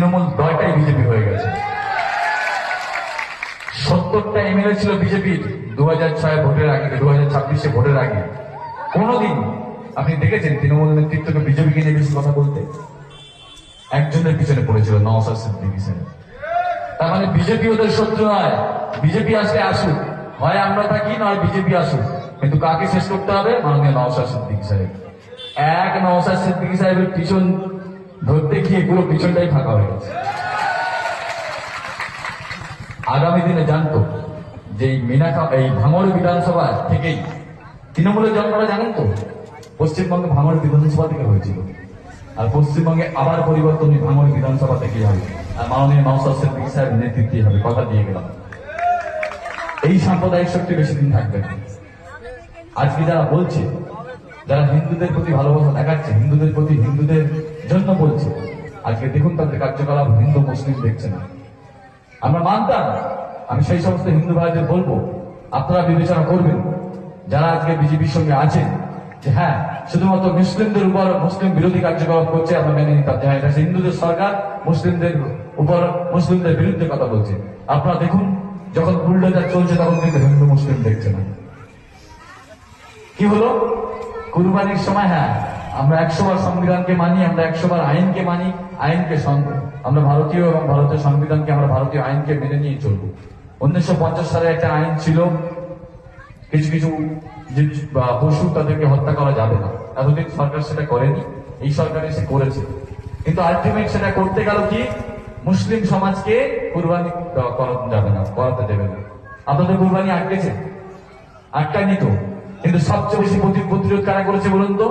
Trinamool দলটাই BJP হয়ে গেছে। 70টা MLA ছিল বিজেপির 2006 ভোটের আগে, 2026 ভোটের আগে। কোনদিন আপনি দেখেছেন তৃণমূল নেতৃত্বকে বিজেপিকে নিয়ে বেশি কথা বলতে? একজনের পিছনে পড়েছিল, নওশাদ সিদ্দিকী সাহেব। তার মানে বিজেপি ওদের শত্রু নয়। বিজেপি আসলে আসুক, হয় আমরা থাকি নয় বিজেপি আসুক, কিন্তু কাকে শেষ করতে হবে? মাননীয় নওশাদ সিদ্দিকী সাহেব। এক নওশাদ সিদ্দিকী সাহেবের পিছন ধরতে গিয়ে পুরো পিছনটাই ফাঁকা হয়ে গেছে। আগামী দিনে জানতো যে এই ভাঙড় বিধানসভা থেকেই তৃণমূলের জন্মটা জানেন তো? পশ্চিমবঙ্গে ভাঙড় বিধানসভা থেকে হয়েছিল, আর পশ্চিমবঙ্গে আবার পরিবর্তন ভাঙড় বিধানসভা থেকেই হবে, আর মাননীয় নওশাদ সিদ্দিকী সাহেব নেতৃত্বে হবে। কথা দিয়ে গেলাম। এই সাম্প্রদায়িক শক্তি বেশি দিন থাকবে না। আজকে যারা বলছে, যারা হিন্দুদের প্রতি ভালোবাসা দেখাচ্ছে, হিন্দুদের প্রতি হিন্দুদের জন্য বলছে, আজকে দেখুন তাদের কার্যকলাপ হিন্দু মুসলিম দেখছে না। আমরা মানতাম, আমি সেই সমস্ত হিন্দু ভাইদের বলবো, আপনারা বিবেচনা করবেন যারা আজকে বিজেপির সঙ্গে আছেন, যে হ্যাঁ শুধুমাত্র মুসলিমদের উপর মুসলিম বিরোধী কার্যকলাপ করছে, আমরা মেনে নিতাম যে হ্যাঁ এটা হিন্দুদের সরকার মুসলিমদের উপর মুসলিমদের বিরুদ্ধে কথা বলছে। আপনারা দেখুন যখন বুলডোজার চলছে তখন কিন্তু হিন্দু মুসলিম দেখছে না। কি হলো? কুরবানির সময় হ্যাঁ আমরা 100 বার সংবিধানকে মানি, আমরা 100 বার আইনকে মানি, আমরা ভারতীয় এবং ভারতীয় সংবিধানকে, আমরা ভারতীয় আইনকে মেনে নিয়ে চলবো। 1950 সালে একটা আইন ছিল, কিছু কিছু পশু তাদেরকে হত্যা করা যাবে না। এতদিন সরকার সেটা করেনি, এই সরকার এসে করেছে। কিন্তু আলটিমেট সেটা করতে গেল কি, মুসলিম সমাজকে কুরবানি করাতে যাবে না, করাতে দেবে না। আপনাদের কুরবানি আটকেছে? আটকায়নি তো। কিন্তু সবচেয়ে বেশি প্রতিরোধ কারা করেছে বলুন তো?